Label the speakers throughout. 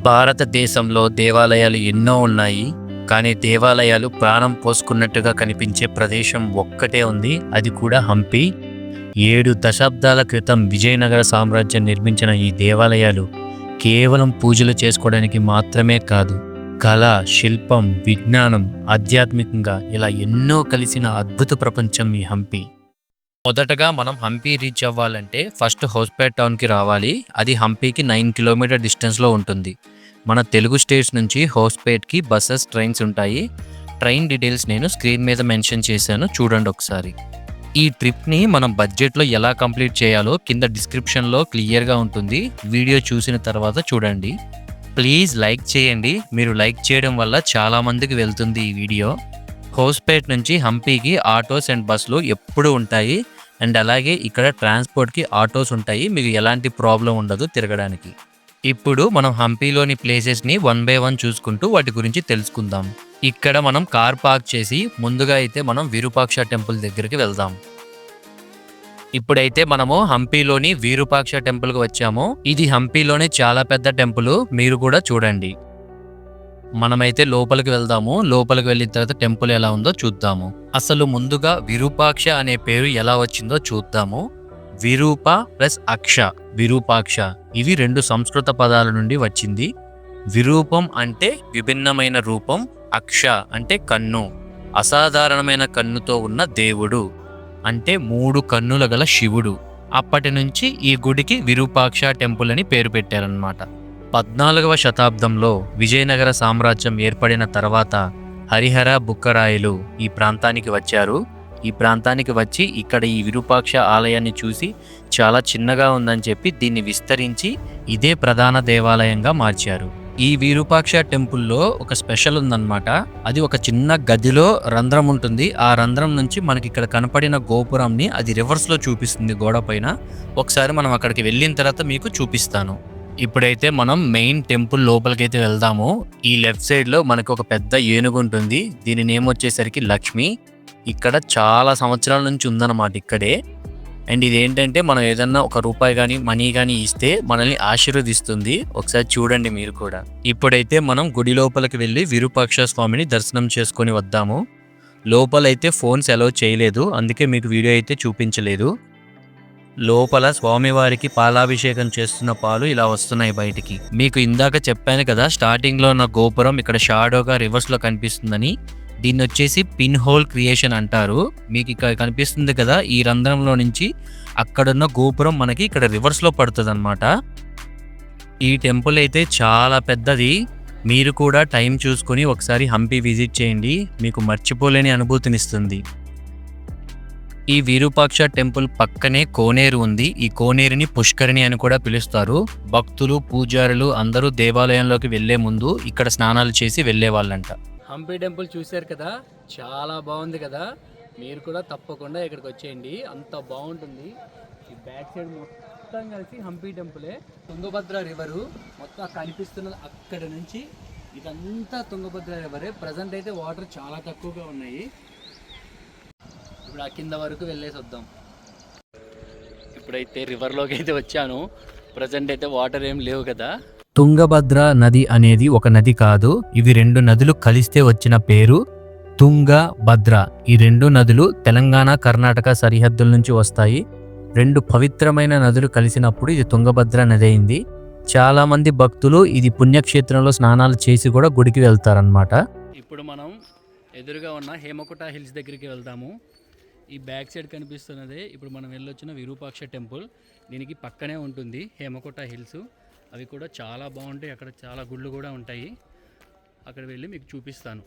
Speaker 1: భారతదేశంలో దేవాలయాలు ఎన్నో ఉన్నాయి. కానీ దేవాలయాలు ప్రాణం పోసుకున్నట్టుగా కనిపించే ప్రదేశం ఒక్కటే ఉంది. అది కూడా హంపి. 7 దశాబ్దాల క్రితం విజయనగర సామ్రాజ్యం నిర్మించిన ఈ దేవాలయాలు కేవలం పూజలు చేసుకోవడానికి మాత్రమే కాదు, కళ, శిల్పం, విజ్ఞానం, ఆధ్యాత్మికంగా ఇలా ఎన్నో కలిసిన అద్భుత ప్రపంచం ఈ హంపి. మొదటగా మనం హంపి రీచ్ అవ్వాలంటే ఫస్ట్ హౌస్పేట్ టౌన్కి రావాలి. అది హంపికి 9 కిలోమీటర్ డిస్టెన్స్లో ఉంటుంది. మన తెలుగు స్టేట్స్ నుంచి హౌస్పేట్కి బస్సెస్, ట్రైన్స్ ఉంటాయి. ట్రైన్ డీటెయిల్స్ నేను స్క్రీన్ మీద మెన్షన్ చేశాను, చూడండి ఒకసారి. ఈ ట్రిప్ని మనం బడ్జెట్లో ఎలా కంప్లీట్ చేయాలో కింద డిస్క్రిప్షన్లో క్లియర్గా ఉంటుంది. వీడియో చూసిన తర్వాత చూడండి. ప్లీజ్ లైక్ చేయండి. మీరు లైక్ చేయడం వల్ల చాలామందికి వెళ్తుంది ఈ వీడియో. హౌస్పేట్ నుంచి హంపీకి ఆటోస్ అండ్ బస్సులు ఎప్పుడు ఉంటాయి. అండ్ అలాగే ఇక్కడ ట్రాన్స్పోర్ట్కి ఆటోస్ ఉంటాయి. మీకు ఎలాంటి ప్రాబ్లం ఉండదు తిరగడానికి. ఇప్పుడు మనం హంపీలోని ప్లేసెస్ని 1 by 1 చూసుకుంటూ వాటి గురించి తెలుసుకుందాం. ఇక్కడ మనం కార్ పార్క్ చేసి ముందుగా అయితే మనం విరూపాక్ష టెంపుల్ దగ్గరికి వెళ్దాం. ఇప్పుడైతే మనము హంపీలోని విరూపాక్ష టెంపుల్కి వచ్చాము. ఇది హంపీలోనే చాలా పెద్ద టెంపుల్, మీరు కూడా చూడండి. మనమైతే లోపలికి వెళ్దాము. లోపలికి వెళ్ళిన తర్వాత టెంపుల్ ఎలా ఉందో చూద్దాము. అసలు ముందుగా విరూపాక్ష అనే పేరు ఎలా వచ్చిందో చూద్దాము. విరూప ప్లస్ అక్ష, విరూపాక్ష, ఇవి 2 సంస్కృత పదాల నుండి వచ్చింది. విరూపం అంటే విభిన్నమైన రూపం, అక్ష అంటే కన్ను, అసాధారణమైన కన్నుతో ఉన్న దేవుడు, అంటే 3 కన్నుల గల శివుడు. అప్పటి నుంచి ఈ గుడికి విరూపాక్ష టెంపుల్ అని పేరు పెట్టారన్నమాట. 14వ శతాబ్దంలో విజయనగర సామ్రాజ్యం ఏర్పడిన తర్వాత హరిహర బుక్కరాయలు ఈ ప్రాంతానికి వచ్చారు. ఈ ప్రాంతానికి వచ్చి ఇక్కడ ఈ విరూపాక్ష ఆలయాన్ని చూసి చాలా చిన్నగా ఉందని చెప్పి దీన్ని విస్తరించి ఇదే ప్రధాన దేవాలయంగా మార్చారు. ఈ విరూపాక్ష టెంపుల్లో ఒక స్పెషల్ ఉందన్నమాట. అది ఒక చిన్న గదిలో రంధ్రం ఉంటుంది. ఆ రంధ్రం నుంచి మనకి ఇక్కడ కనపడిన గోపురంని అది రివర్స్లో చూపిస్తుంది గోడ పైన. ఒకసారి మనం అక్కడికి వెళ్ళిన తర్వాత మీకు చూపిస్తాను. ఇప్పుడైతే మనం మెయిన్ టెంపుల్ లోపలికైతే వెళ్దాము. ఈ లెఫ్ట్ సైడ్లో మనకు ఒక పెద్ద ఏనుగు ఉంటుంది. దీని నేమ్ వచ్చేసరికి లక్ష్మి. ఇక్కడ చాలా సంవత్సరాల నుంచి ఉందన్నమాట ఇక్కడే. అండ్ ఇదేంటంటే మనం ఏదన్నా ₹1 కానీ మనీ కానీ ఇస్తే మనల్ని ఆశీర్వదిస్తుంది. ఒకసారి చూడండి మీరు కూడా. ఇప్పుడైతే మనం గుడి లోపలికి వెళ్ళి విరూపాక్ష స్వామిని దర్శనం చేసుకొని వద్దాము. లోపలైతే ఫోన్స్ అలౌ చేయలేదు, అందుకే మీకు వీడియో అయితే చూపించలేదు. లోపల స్వామివారికి పాలాభిషేకం చేస్తున్న పాలు ఇలా వస్తున్నాయి బయటికి. మీకు ఇందాక చెప్పాను కదా, స్టార్టింగ్లో ఉన్న గోపురం ఇక్కడ షాడోగా రివర్స్లో కనిపిస్తుందని. దీన్ని వచ్చేసి పిన్ హోల్ క్రియేషన్ అంటారు. మీకు ఇక్కడ కనిపిస్తుంది కదా, ఈ రంధ్రంలో నుంచి అక్కడున్న గోపురం మనకి ఇక్కడ రివర్స్లో పడుతుంది అనమాట. ఈ టెంపుల్ అయితే చాలా పెద్దది. మీరు కూడా టైం చూసుకొని ఒకసారి హంపి విజిట్ చేయండి, మీకు మర్చిపోలేని అనుభూతినిస్తుంది. ఈ విరూపాక్ష టెంపుల్ పక్కనే కోనేరు ఉంది. ఈ కోనేరుని పుష్కరిణి అని కూడా పిలుస్తారు. భక్తులు, పూజారులు అందరూ దేవాలయంలోకి వెళ్లే ముందు ఇక్కడ స్నానాలు చేసి వెళ్లే వాళ్ళంట. హంపి టెంపుల్ చూశారు కదా, చాలా బాగుంది కదా. మీరు కూడా తప్పకుండా ఇక్కడికి వచ్చేయండి, అంత బాగుంటుంది. ఈ బ్యాక్ సైడ్ మొత్తం కలిసి హంపి టెంపులే. తుంగభద్ర రివరు మొత్తం కనిపిస్తున్నది అక్కడ నుంచి ఇదంతా తుంగభద్ర రివరే. ప్రజెంట్ అయితే వాటర్ చాలా తక్కువగా ఉన్నాయి. ఇప్పుడు ఆ కింద వరకు వెళ్ళేసి వద్దాం. ఇప్పుడైతే రివర్లోకి అయితే వచ్చాను. ప్రజెంట్ అయితే వాటర్ ఏం లేవు కదా. తుంగభద్ర నది అనేది ఒక నది కాదు, ఇవి 2 నదులు కలిస్తే వచ్చిన పేరు తుంగభద్ర. ఈ 2 నదులు తెలంగాణ, కర్ణాటక సరిహద్దుల నుంచి వస్తాయి. 2 పవిత్రమైన నదులు కలిసినప్పుడు ఇది తుంగభద్ర నది అయింది. చాలా మంది భక్తులు ఇది పుణ్యక్షేత్రంలో స్నానాలు చేసి కూడా గుడికి వెళ్తారనమాట. ఇప్పుడు మనం ఎదురుగా ఉన్న హేమకుట హిల్స్ దగ్గరికి వెళ్తాము. ఈ బ్యాక్ సైడ్ కనిపిస్తున్నదే ఇప్పుడు మనం వెళ్ళొచ్చిన విరూపాక్ష టెంపుల్. దీనికి పక్కనే ఉంటుంది హేమకుట హిల్స్. అవి కూడా చాలా బాగుంటాయి. అక్కడ చాలా గుళ్ళు కూడా ఉంటాయి. అక్కడ వెళ్ళి మీకు చూపిస్తాను.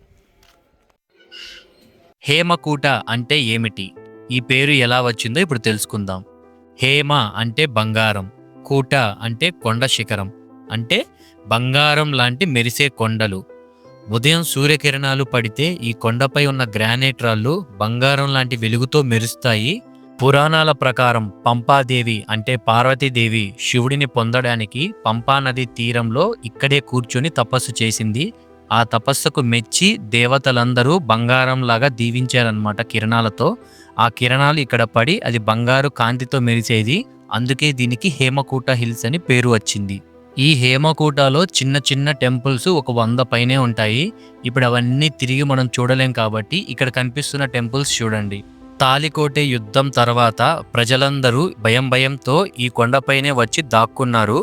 Speaker 1: హేమకూట అంటే ఏమిటి, ఈ పేరు ఎలా వచ్చిందో ఇప్పుడు తెలుసుకుందాం. హేమ అంటే బంగారం, కూట అంటే కొండ శిఖరం, అంటే బంగారం లాంటి మెరిసే కొండలు. ఉదయం సూర్యకిరణాలు పడితే ఈ కొండపై ఉన్న గ్రానైట్ రాళ్ళు బంగారం లాంటి వెలుగుతో మెరుస్తాయి. పురాణాల ప్రకారం పంపాదేవి అంటే పార్వతీదేవి శివుడిని పొందడానికి పంపా నది తీరంలో ఇక్కడే కూర్చొని తపస్సు చేసింది. ఆ తపస్సుకు మెచ్చి దేవతలందరూ బంగారంలాగా దీవించారన్నమాట కిరణాలతో. ఆ కిరణాలు ఇక్కడ పడి అది బంగారు కాంతితో మెరిసేది. అందుకే దీనికి హేమకూట హిల్స్ అని పేరు వచ్చింది. ఈ హేమకూటలో చిన్న చిన్న టెంపుల్స్ ఒక 100 పైనే ఉంటాయి. ఇప్పుడు అవన్నీ తిరిగి మనం చూడలేం కాబట్టి ఇక్కడ కనిపిస్తున్న టెంపుల్స్ చూడండి. తాలికోటే యుద్ధం తర్వాత ప్రజలందరూ భయంతో ఈ కొండపైనే వచ్చి దాక్కున్నారు.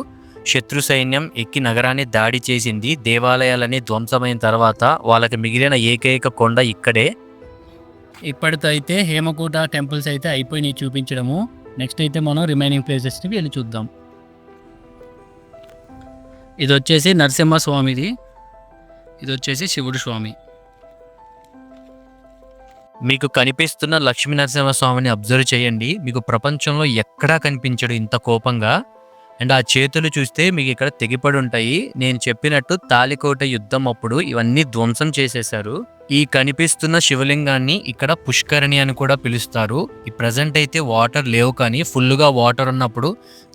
Speaker 1: శత్రు సైన్యం ఎక్కి నగరాన్ని దాడి చేసింది. దేవాలయాలన్నీ ధ్వంసమైన తర్వాత వాళ్ళకి మిగిలిన ఏకైక కొండ ఇక్కడే.
Speaker 2: ఇప్పటితో అయితే హేమకూట టెంపుల్స్ అయితే అయిపోయినాయి చూపించడము. నెక్స్ట్ అయితే మనం రిమైనింగ్ ప్లేసెస్ని వెళ్ళి చూద్దాం. ఇది వచ్చేసి నరసింహ స్వామిది, ఇది వచ్చేసి శివుడు స్వామి.
Speaker 1: మీకు కనిపిస్తున్న లక్ష్మీ నరసింహస్వామిని అబ్జర్వ్ చేయండి. మీకు ప్రపంచంలో ఎక్కడా కనిపించడు ఇంత కోపంగా. అండ్ ఆ చేతులు చూస్తే మీకు ఇక్కడ తెగిపడి ఉంటాయి. నేను చెప్పినట్టు తాలికోట యుద్ధం అప్పుడు ఇవన్నీ ధ్వంసం చేసేశారు. ఈ కనిపిస్తున్న శివలింగాన్ని ఇక్కడ పుష్కరిణి అని కూడా పిలుస్తారు. ఈ ప్రజెంట్ అయితే వాటర్ లేవు, కానీ ఫుల్గా వాటర్ ఉన్నప్పుడు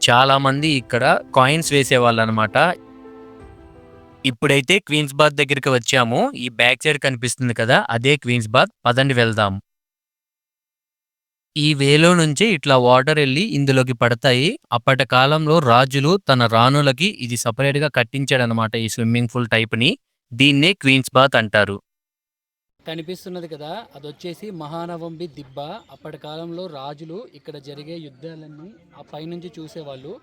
Speaker 1: చాలా మంది ఇక్కడ కాయిన్స్ వేసేవాళ్ళు అనమాట. ఇప్పుడైతే క్వీన్స్ బాత్ దగ్గరికి వచ్చాము. ఈ బ్యాక్ సైడ్ కనిపిస్తుంది కదా, అదే క్వీన్స్ బాత్. పదండి వెళ్దాం. ఈ వేలో నుంచి ఇట్లా వాటర్ వెళ్ళి ఇందులోకి పడతాయి. అప్పటి కాలంలో రాజులు తన రాణులకి ఇది సపరేట్ గా కట్టించాడనమాట, ఈ స్విమ్మింగ్ పూల్ టైప్ ని. దీన్నే క్వీన్స్ బాత్ అంటారు.
Speaker 2: కనిపిస్తున్నది కదా, అది వచ్చేసి మహానవంబి దిబ్బ. అప్పటి కాలంలో రాజులు ఇక్కడ జరిగే యుద్ధాలన్నీ ఆ పైనుంచి చూసేవాళ్ళు.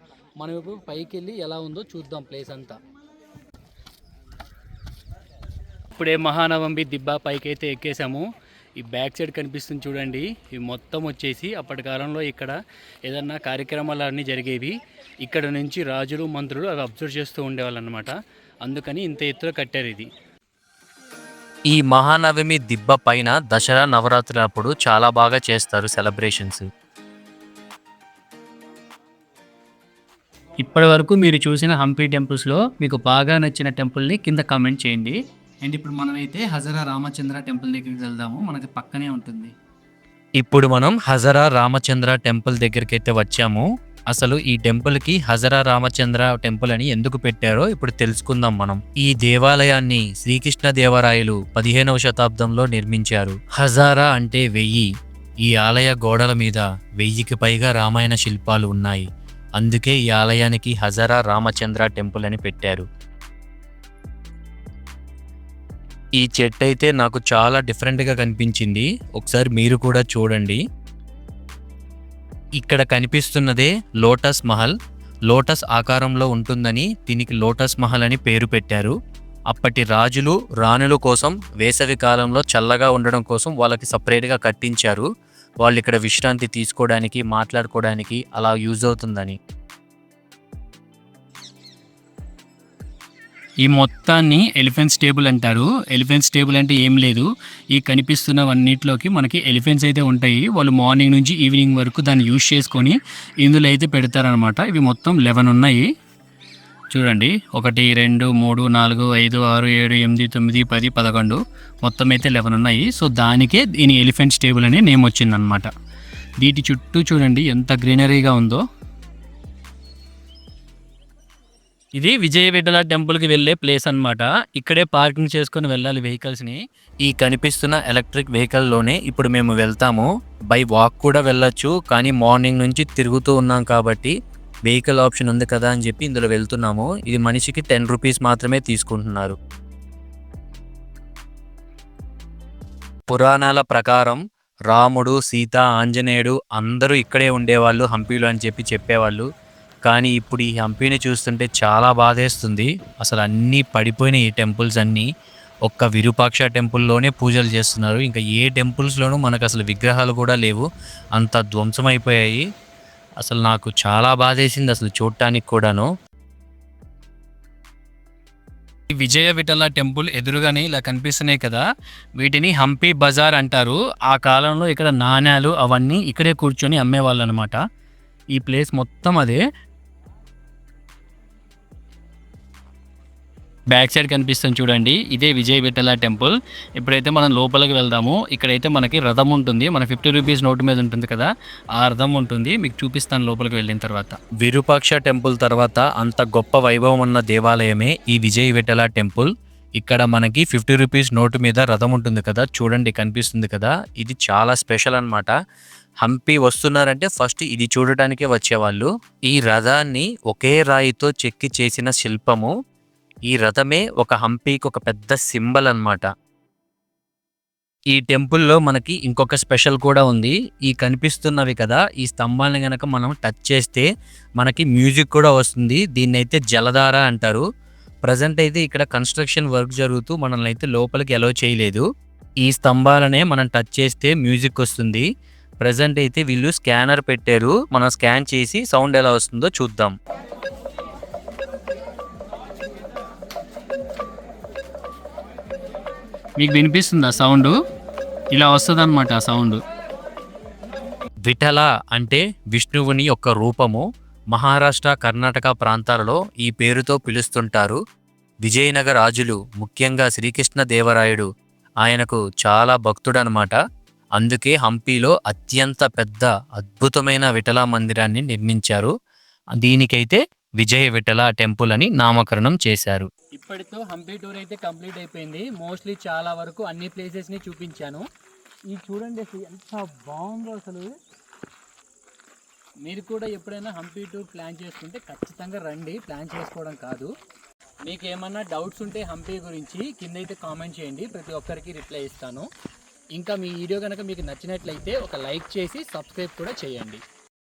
Speaker 2: మనం ఇప్పుడు పైకి వెళ్ళి ఎలా ఉందో చూద్దాం ప్లేస్ అంతా. ఇప్పుడే మహానవంబి దిబ్బ పైకి అయితే ఎక్కేసాము. ఈ బ్యాక్ సైడ్ కనిపిస్తుంది చూడండి, ఇవి మొత్తం వచ్చేసి అప్పటి కాలంలో ఇక్కడ ఏదన్నా కార్యక్రమాలు అన్నీ జరిగేవి. ఇక్కడ నుంచి రాజులు మంత్రులు అవి అబ్జర్వ్ చేస్తూ ఉండేవాళ్ళు అనమాట. అందుకని ఇంత ఎత్తులో కట్టారు ఇది.
Speaker 1: ఈ మహానవమి దిబ్బ పైన దసరా నవరాత్రుల అప్పుడు చాలా బాగా చేస్తారు సెలబ్రేషన్స్.
Speaker 2: ఇప్పటి వరకు మీరు చూసిన హంపి టెంపుల్స్లో మీకు బాగా నచ్చిన టెంపుల్ని కింద కామెంట్ చేయండి. అండ్ ఇప్పుడు మనమైతే హజరా రామచంద్ర టెంపుల్ దగ్గరికి వెళ్దాము, మనకి పక్కనే ఉంటుంది.
Speaker 1: ఇప్పుడు మనం హజరా రామచంద్ర టెంపుల్ దగ్గరికి అయితే వచ్చాము. అసలు ఈ టెంపుల్ కి హజరా రామచంద్ర టెంపుల్ అని ఎందుకు పెట్టారో ఇప్పుడు తెలుసుకుందాం మనం. ఈ దేవాలయాన్ని శ్రీకృష్ణ దేవరాయలు 15వ శతాబ్దంలో నిర్మించారు. హజారా అంటే 1000. ఈ ఆలయ గోడల మీద 1000కి పైగా రామాయణ శిల్పాలు ఉన్నాయి. అందుకే ఈ ఆలయానికి హజరా రామచంద్ర టెంపుల్ అని పెట్టారు. ఈ చెట్టు అయితే నాకు చాలా డిఫరెంట్గా కనిపించింది. ఒకసారి మీరు కూడా చూడండి. ఇక్కడ కనిపిస్తున్నదే లోటస్ మహల్. లోటస్ ఆకారంలో ఉంటుందని దీనికి లోటస్ మహల్ అని పేరు పెట్టారు. అప్పటి రాజులు రాణుల కోసం వేసవి కాలంలో చల్లగా ఉండడం కోసం వాళ్ళకి సపరేట్గా కట్టించారు. వాళ్ళు ఇక్కడ విశ్రాంతి తీసుకోవడానికి, మాట్లాడుకోవడానికి అలా యూజ్ అవుతుందని.
Speaker 2: ఈ మొత్తాన్ని ఎలిఫెంట్స్ టేబుల్ అంటారు. ఎలిఫెంట్స్ టేబుల్ అంటే ఏం లేదు, ఈ కనిపిస్తున్నవన్నిటిలోకి మనకి ఎలిఫెంట్స్ అయితే ఉంటాయి. వాళ్ళు మార్నింగ్ నుంచి ఈవినింగ్ వరకు దాన్ని యూజ్ చేసుకొని ఇందులో అయితే పెడతారనమాట. ఇవి మొత్తం 11 ఉన్నాయి చూడండి. 1 2 3 4 5 6 7 8 9 10 11 మొత్తం అయితే 11 ఉన్నాయి. సో దానికే దీని ఎలిఫెంట్స్ టేబుల్ అనే నేమ్ వచ్చిందనమాట. వీటి చుట్టూ చూడండి ఎంత గ్రీనరీగా ఉందో. ఇది విజయ విఠల టెంపుల్కి వెళ్ళే ప్లేస్ అనమాట. ఇక్కడే పార్కింగ్ చేసుకొని వెళ్ళాలి వెహికల్స్ని.
Speaker 1: ఈ కనిపిస్తున్న ఎలక్ట్రిక్ వెహికల్లోనే ఇప్పుడు మేము వెళ్తాము. బై వాక్ కూడా వెళ్ళొచ్చు, కానీ మార్నింగ్ నుంచి తిరుగుతూ ఉన్నాం కాబట్టి వెహికల్ ఆప్షన్ ఉంది కదా అని చెప్పి ఇందులో వెళ్తున్నాము. ఇది మనిషికి 10 రూపీస్ మాత్రమే తీసుకుంటున్నారు. పురాణాల ప్రకారం రాముడు, సీత, ఆంజనేయుడు అందరూ ఇక్కడే ఉండేవాళ్ళు హంపీలో అని చెప్పేవాళ్ళు. కానీ ఇప్పుడు ఈ హంపీని చూస్తుంటే చాలా బాధేస్తుంది. అసలు అన్నీ పడిపోయిన ఈ టెంపుల్స్ అన్నీ ఒక్క విరూపాక్ష టెంపుల్లోనే పూజలు చేస్తున్నారు. ఇంకా ఏ టెంపుల్స్లోనూ మనకు అసలు విగ్రహాలు కూడా లేవు, అంత ధ్వంసమైపోయాయి. అసలు నాకు చాలా బాధేసింది అసలు చూడటానికి కూడాను.
Speaker 2: ఈ విజయ విఠల టెంపుల్ ఎదురుగానే ఇలా కనిపిస్తున్నాయి కదా, వీటిని హంపి బజార్ అంటారు. ఆ కాలంలో ఇక్కడ నాణ్యాలు అవన్నీ ఇక్కడే కూర్చొని అమ్మేవాళ్ళు అనమాట. ఈ ప్లేస్ మొత్తం అదే. బ్యాక్ సైడ్ కనిపిస్తుంది చూడండి, ఇదే విజయ విఠల టెంపుల్. ఇప్పుడైతే మనం లోపలికి వెళ్దాము. ఇక్కడైతే మనకి రథం ఉంటుంది, మన 50 రూపీస్ నోటు మీద ఉంటుంది కదా, ఆ రథం ఉంటుంది. మీకు చూపిస్తాను లోపలికి వెళ్ళిన తర్వాత.
Speaker 1: విరూపాక్ష టెంపుల్ తర్వాత అంత గొప్ప వైభవం ఉన్న దేవాలయమే ఈ విజయ విఠల టెంపుల్. ఇక్కడ మనకి 50 రూపీస్ నోటు మీద రథం ఉంటుంది కదా, చూడండి కనిపిస్తుంది కదా, ఇది చాలా స్పెషల్ అనమాట. హంపి వస్తున్నారంటే ఫస్ట్ ఇది చూడటానికే వచ్చేవాళ్ళు. ఈ రథాన్ని ఒకే రాయితో చెక్కి చేసిన శిల్పము. ఈ రథమే ఒక హంపీకి ఒక పెద్ద సింబల్ అన్నమాట. ఈ టెంపుల్‌లో మనకి ఇంకొక స్పెషల్ కూడా ఉంది. ఈ కనిపిస్తున్నవి కదా! ఈ స్తంభాలను గనక మనం టచ్ చేస్తే మనకి మ్యూజిక్ కూడా వస్తుంది. దీన్నైతే జలధార అంటారు. ప్రెజెంట్ అయితే ఇక్కడ కన్‌స్ట్రక్షన్ వర్క్ జరుగుతూ మనల్ని అయితే లోపలికి అలో చేయలేదు. ఈ స్తంభాలనే మనం టచ్ చేస్తే మ్యూజిక్ వస్తుంది. ప్రెజెంట్ అయితే వీళ్ళు స్కానర్ పెట్టారు. మనం స్కాన్ చేసి సౌండ్ ఎలా వస్తుందో చూద్దాం.
Speaker 2: మీకు వినిపిస్తుందా సౌండు? ఇలా వస్తదనమాట ఆ సౌండు.
Speaker 1: విఠల అంటే విష్ణువుని యొక్క రూపము. మహారాష్ట్ర, కర్ణాటక ప్రాంతాలలో ఈ పేరుతో పిలుస్తుంటారు. విజయనగర రాజులు, ముఖ్యంగా శ్రీకృష్ణదేవరాయడు ఆయనకు చాలా భక్తుడనమాట. అందుకే హంపీలో అత్యంత పెద్ద అద్భుతమైన విఠల మందిరాన్ని నిర్మించారు. దీనికైతే విజయ విఠల టెంపుల్ అని నామకరణం చేశారు.
Speaker 2: ఇప్పటితో హంపి టూర్ అయితే కంప్లీట్ అయిపోయింది. మోస్ట్లీ చాలా వరకు అన్ని ప్లేసెస్ని చూపించాను. ఇది చూడండి అసలు ఎంత బాగుందో అసలు. మీరు కూడా ఎప్పుడైనా హంపి టూర్ ప్లాన్ చేసుకుంటే ఖచ్చితంగా రండి, ప్లాన్ చేసుకోవడం కాదు. మీకు ఏమన్నా డౌట్స్ ఉంటే హంపి గురించి కింద అయితే కామెంట్ చేయండి, ప్రతి ఒక్కరికి రిప్లై ఇస్తాను. ఇంకా మీ వీడియో కనుక మీకు నచ్చినట్లయితే ఒక లైక్ చేసి సబ్స్క్రైబ్ కూడా చేయండి.